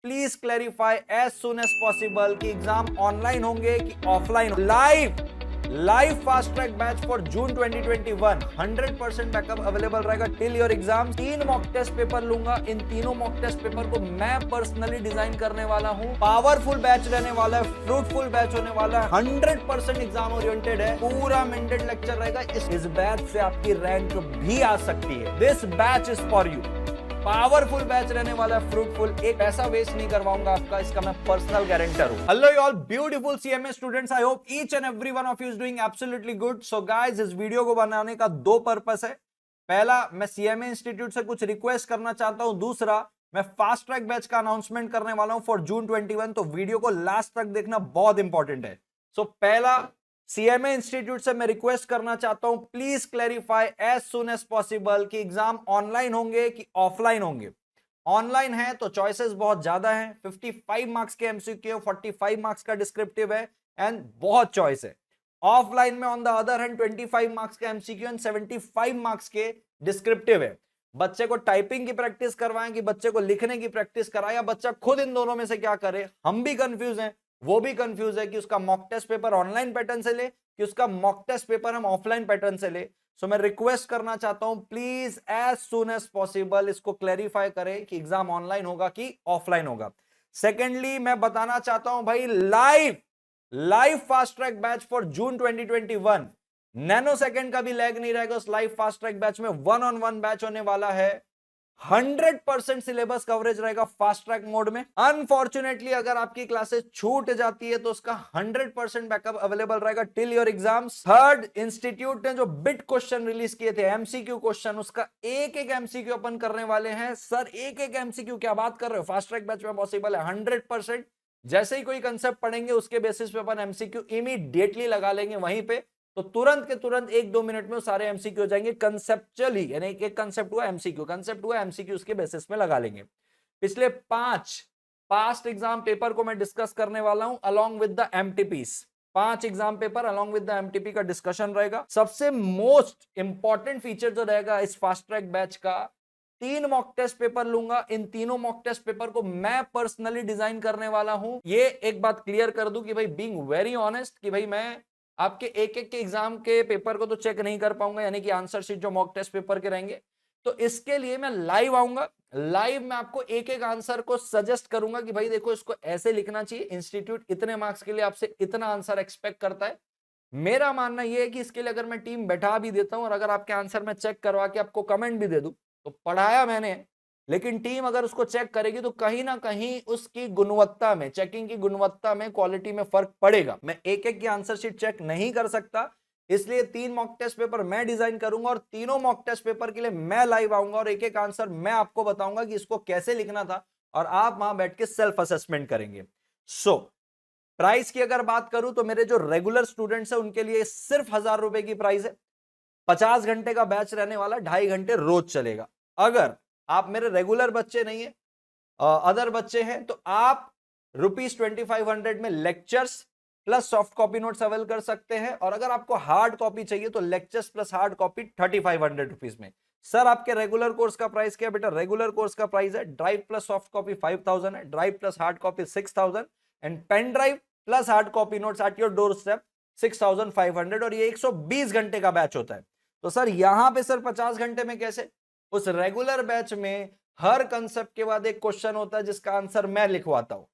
Please clarify as soon as possible कि exam online होंगे कि offline. Live fast track batch for June 2021, 100% backup available रहेगा till your exam. 3 mock test paper लूंगा, इन तीनों mock test paper को मैं पर्सनली डिजाइन करने वाला हूं। पावरफुल बैच रहने वाला है, फ्रूटफुल बैच होने वाला है, 100% एग्जाम ओरिएंटेड है, पूरा मेंटेड लेक्चर रहेगा। इस बैच से आपकी रैंक भी आ सकती है। This batch is for you. Powerful batch रहने वाला है, फ्रूटफुल। एक पैसा वेस्ट नहीं करवाऊंगा आपका, इसका मैं पर्सनल गारंटर हूं। Hello you all beautiful CMA students, I hope each and every one of you is doing absolutely good. So guys, इस वीडियो को बनाने का 2 पर्पस है। पहला, मैं सीएमए इंस्टीट्यूट से कुछ रिक्वेस्ट करना चाहता हूं। दूसरा, मैं फास्ट ट्रैक बैच का अनाउंसमेंट करने वाला हूं फॉर जून 21, तो वीडियो को लास्ट तक देखना बहुत इंपॉर्टेंट है। सो पहला, सीएमए इंस्टीट्यूट से मैं रिक्वेस्ट करना चाहता हूं, please clarify as soon as possible कि एग्जाम ऑनलाइन होंगे कि ऑफलाइन होंगे। ऑनलाइन है तो चॉइसेस बहुत ज्यादा हैं, 55 मार्क्स के एमसीक्यू, 45 मार्क्स का डिस्क्रिप्टिव है एंड बहुत चॉइस है। ऑफलाइन में on the other hand 25 marks के एमसीक्यू एंड 75 मार्क्स के डिस्क्रिप्टिव है। बच्चे को टाइपिंग की प्रैक्टिस करवाएं कि बच्चे को लिखने की प्रैक्टिस कराएं, या बच्चा खुद इन दोनों में से क्या करे। हम भी कंफ्यूज हैं, वो भी कंफ्यूज है कि उसका mock test paper online pattern से ले कि उसका मॉक टेस्ट पेपर हम ऑफलाइन पैटर्न से ले। सो मैं रिक्वेस्ट करना चाहता हूं, please as soon as possible इसको क्लैरिफाई करें कि एग्जाम ऑनलाइन होगा कि ऑफलाइन होगा। सेकेंडली, मैं बताना चाहता हूं भाई, live fast track batch for June 2021, nano second का भी लैग नहीं रहेगा। उस लाइव फास्ट ट्रैक बैच में 1-on-1 बैच होने वाला है, 100% सिलेबस कवरेज रहेगा फास्ट ट्रैक मोड में। अनफॉर्चुनेटली अगर आपकी क्लासेस छूट जाती है तो उसका 100% बैकअप अवेलेबल रहेगा till your exams. Third, institute ने जो बिट क्वेश्चन रिलीज किए थे, एमसीक्यू क्वेश्चन, उसका एक एमसीक्यू अपन करने वाले हैं। सर एक एमसीक्यू क्या बात कर रहे हो, फास्ट ट्रैक बैच में पॉसिबल है 100%। जैसे ही कोई कंसेप्ट पढ़ेंगे उसके बेसिस पे अपन एमसीक्यू इमीडिएटली लगा लेंगे वहीं पे, तो तुरंत के तुरंत 1-2 मिनट में सारे एमसीक्यू हो जाएंगे कंसेप्चुअली, यानी एक कंसेप्ट हुआ एमसीक्यू उसके बेसिस में लगा लेंगे। पिछले 5 पास्ट एग्जाम पेपर को मैं डिस्कस करने वाला हूं along with the MTPs. 5 exam paper along with the MTP का डिस्कशन रहेगा। सबसे मोस्ट इंपॉर्टेंट फीचर जो रहेगा इस फास्ट ट्रैक बैच का, 3 मॉक टेस्ट पेपर लूंगा, इन तीनों मॉक टेस्ट पेपर को मैं पर्सनली डिजाइन करने वाला हूं। ये एक बात क्लियर कर दूं कि भाई, बीइंग वेरी ऑनेस्ट, कि भाई मैं आपके एक के एग्जाम के पेपर को तो चेक नहीं कर पाऊंगा, यानी कि आंसर शीट जो मॉक टेस्ट पेपर के रहेंगे, तो इसके लिए मैं लाइव आऊंगा। लाइव में आपको एक आंसर को सजेस्ट करूंगा कि भाई देखो, इसको ऐसे लिखना चाहिए, इंस्टीट्यूट इतने मार्क्स के लिए आपसे इतना आंसर एक्सपेक्ट करता है। मेरा मानना यह है कि इसके लिए अगर मैं टीम बैठा भी देता हूं और अगर आपके आंसर में चेक करवा के आपको कमेंट भी दे दूं, तो पढ़ाया मैंने, लेकिन टीम अगर उसको चेक करेगी तो कहीं ना कहीं उसकी गुणवत्ता में, चेकिंग की गुणवत्ता में, क्वालिटी में फर्क पड़ेगा। मैं एक की आंसर शीट चेक नहीं कर सकता, इसलिए 3 मॉक टेस्ट पेपर मैं डिजाइन करूंगा और तीनों मॉक टेस्ट पेपर के लिए मैं लाइव आऊंगा और एक आंसर मैं आपको बताऊंगा कि इसको कैसे लिखना था, और आप वहां बैठ के सेल्फ असेसमेंट करेंगे। सो प्राइस की अगर बात करूं तो मेरे जो रेगुलर स्टूडेंट्स हैं उनके लिए सिर्फ 1000 रुपए की प्राइस है। 50 घंटे का बैच रहने वाला, 2.5 घंटे रोज चलेगा। अगर आप मेरे रेगुलर बच्चे नहीं है, अदर बच्चे हैं, तो आप ₹2500 में lectures plus soft copy notes avail कर सकते हैं। और अगर आपको हार्ड कॉपी चाहिए तो लेक्चर्स प्लस हार्ड कॉपी ₹3500 में। सर आपके रेगुलर कोर्स का प्राइस क्या है बेटा? रेगुलर कोर्स का प्राइस है ड्राइव प्लस सॉफ्ट कॉपी 5000 है, drive plus hard copy 6000 and pen drive plus hard copy notes at your doorstep 6500। और ये 120 घंटे का बैच होता है। तो सर यहां पे सर 50 घंटे में कैसे? उस रेगुलर बैच में हर कंसेप्ट के बाद एक क्वेश्चन होता है जिसका आंसर मैं लिखवाता हूं।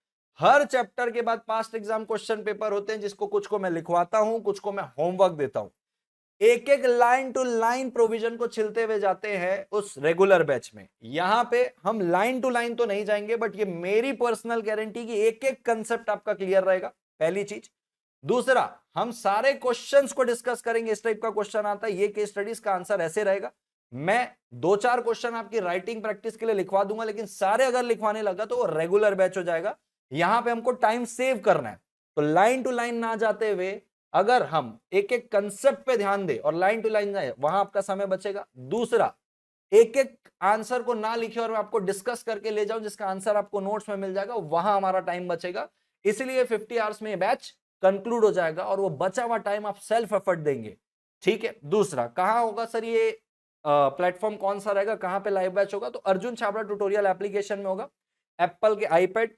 हर चैप्टर के बाद पास्ट एग्जाम क्वेश्चन पेपर होते हैं जिसको कुछ को मैं लिखवाता हूं, कुछ को मैं होमवर्क देता हूं। एक लाइन टू लाइन प्रोविजन को छिलते हुए जाते हैं उस रेगुलर बैच में। यहां पे हम लाइन टू लाइन तो नहीं जाएंगे, बट ये मेरी पर्सनल गारंटी कि एक कंसेप्ट आपका क्लियर रहेगा, पहली चीज। दूसरा, हम सारे क्वेश्चंस को डिस्कस करेंगे। इस टाइप का क्वेश्चन आता है, ये केस स्टडीज का आंसर ऐसे रहेगा। मैं 2-4 क्वेश्चन आपकी राइटिंग प्रैक्टिस के लिए लिखवा दूंगा, लेकिन सारे अगर लिखवाने लगा तो वो रेगुलर बैच हो जाएगा। यहां पे हमको टाइम सेव करना है, तो लाइन टू लाइन ना जाते हुए अगर हम एक कंसेप्ट पे ध्यान दें और लाइन टू लाइन जाए, वहां आपका समय बचेगा। दूसरा, एक आंसर को ना लिखे और मैं आपको डिस्कस करके ले जाऊं जिसका आंसर आपको नोट्स में मिल जाएगा, वहां हमारा टाइम बचेगा। इसलिए 50 आवर्स में बैच कंक्लूड हो जाएगा और वो बचा हुआ टाइम आप सेल्फ एफर्ट देंगे। ठीक है। दूसरा, कहां होगा सर ये प्लेटफॉर्म, कौन सा रहेगा, कहां पे लाइव बैच होगा? तो अर्जुन छाबड़ा ट्यूटोरियल एप्लीकेशन में होगा, एप्पल के आईपैड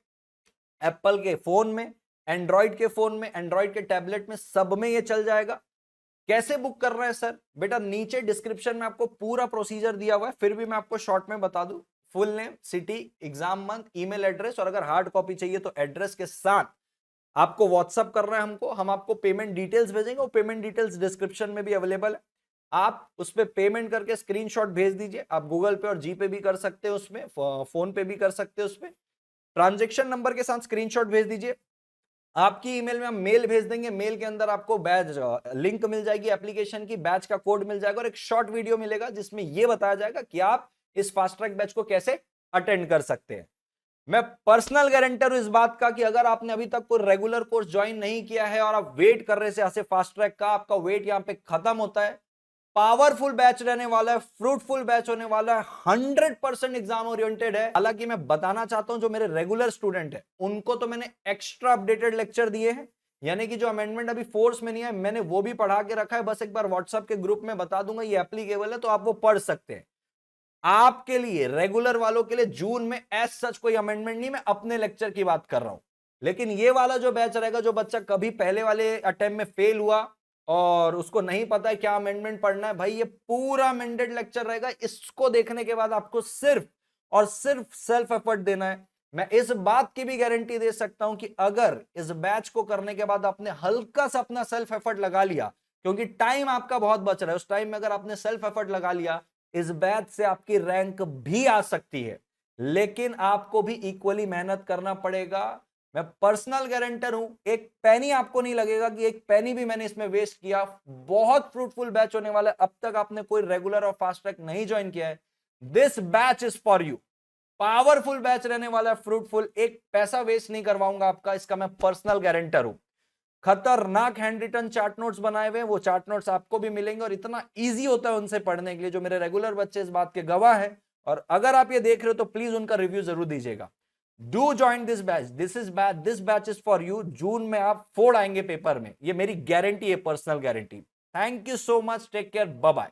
एप्पल के फोन में, एंड्रॉइड के फोन में, एंड्रॉइड के टैबलेट में, सब में ये चल जाएगा। कैसे बुक कर रहे हैं सर? बेटा नीचे डिस्क्रिप्शन में आपको पूरा प्रोसीजर दिया हुआ है, फिर भी मैं आपको शॉर्ट में बता दूं। Full name, city, exam month, email address, और अगर हार्ड कॉपी चाहिए तो एड्रेस के साथ आपको व्हाट्सअप करना है हमको, हम आपको पेमेंट डिटेल्स भेजेंगे। वो पेमेंट डिटेल्स डिस्क्रिप्शन में भी अवेलेबल है। आप उस पर पेमेंट करके स्क्रीनशॉट भेज दीजिए। आप गूगल पे और जी पे भी कर सकते हो, उसमें फोन पे भी कर सकते हो। उसमें ट्रांजेक्शन नंबर के साथ स्क्रीनशॉट भेज दीजिए। आपकी ईमेल में हम मेल भेज देंगे। मेल के अंदर आपको बैच लिंक मिल जाएगी, एप्लीकेशन की, बैच का कोड मिल जाएगा और एक शॉर्ट वीडियो मिलेगा जिसमें यह बताया जाएगा कि आप इस फास्ट ट्रैक बैच को कैसे अटेंड कर सकते हैं। मैं पर्सनल गारंटर हूं इस बात का कि अगर आपने अभी तक कोई रेगुलर कोर्स ज्वाइन नहीं किया है और आप वेट कर रहे हैं ऐसे फास्ट ट्रैक का, आपका वेट यहां पे खत्म होता है। पावरफुल बैच रहने वाला है, फ्रूटफुल बैच होने वाला है, 100% एग्जाम ओरिएंटेड है। हालांकि मैं बताना चाहता हूं जो मेरे रेगुलर स्टूडेंट है उनको तो मैंने एक्स्ट्रा अपडेटेड लेक्चर दिए हैं, यानी कि जो अमेंडमेंट अभी फोर्स में नहीं है मैंने वो भी पढ़ा के रखा है। बस एक बार व्हाट्सएप के ग्रुप में बता दूंगा ये एप्लीकेबल है तो आप वो पढ़ सकते हैं। आपके लिए, रेगुलर वालों के लिए जून में एज सच कोई अमेंडमेंट नहीं, मैं अपने लेक्चर की बात कर रहा हूं। लेकिन ये वाला जो बैच रहेगा, जो बच्चा कभी पहले वाले अटेम्प्ट में फेल हुआ और उसको नहीं पता है क्या अमेंडमेंट पढ़ना है, भाई ये पूरा अमेंडेड लेक्चर रहेगा। इसको देखने के बाद आपको सिर्फ और सिर्फ सेल्फ एफर्ट देना है। मैं इस बात की भी गारंटी दे सकता हूं कि अगर इस बैच को करने के बाद आपने हल्का सा अपना सेल्फ एफर्ट लगा लिया, क्योंकि टाइम आपका बहुत बच रहा है, उस टाइम में अगर आपने सेल्फ एफर्ट लगा लिया, इस बैच से आपकी रैंक भी आ सकती है। लेकिन आपको भी इक्वली मेहनत करना पड़ेगा। मैं पर्सनल गारंटर हूं, एक पैनी आपको नहीं लगेगा कि एक पैनी भी मैंने इसमें वेस्ट किया। बहुत फ्रूटफुल बैच होने वाला है। अब तक आपने कोई रेगुलर और फास्ट ट्रैक नहीं ज्वाइन किया है, this batch is for you. Powerful batch रहने वाला है, फ्रूटफुल। एक पैसा वेस्ट नहीं करवाऊंगा आपका, इसका मैं पर्सनल गारंटर हूं। खतरनाक हैंड रिटन चार्ट नोट्स बनाए हुए हैं, वो चार्ट नोट्स आपको भी मिलेंगे और इतना इजी होता है उनसे पढ़ने के लिए, जो मेरे रेगुलर बच्चे इस बात के गवाह हैं। और अगर आप ये देख रहे हो तो प्लीज उनका रिव्यू जरूर दीजिएगा। Do join this batch, this batch is for you. June में आप 4 आएंगे पेपर में, ये मेरी गारंटी है, personal guarantee. Thank you so much, take care, bye bye.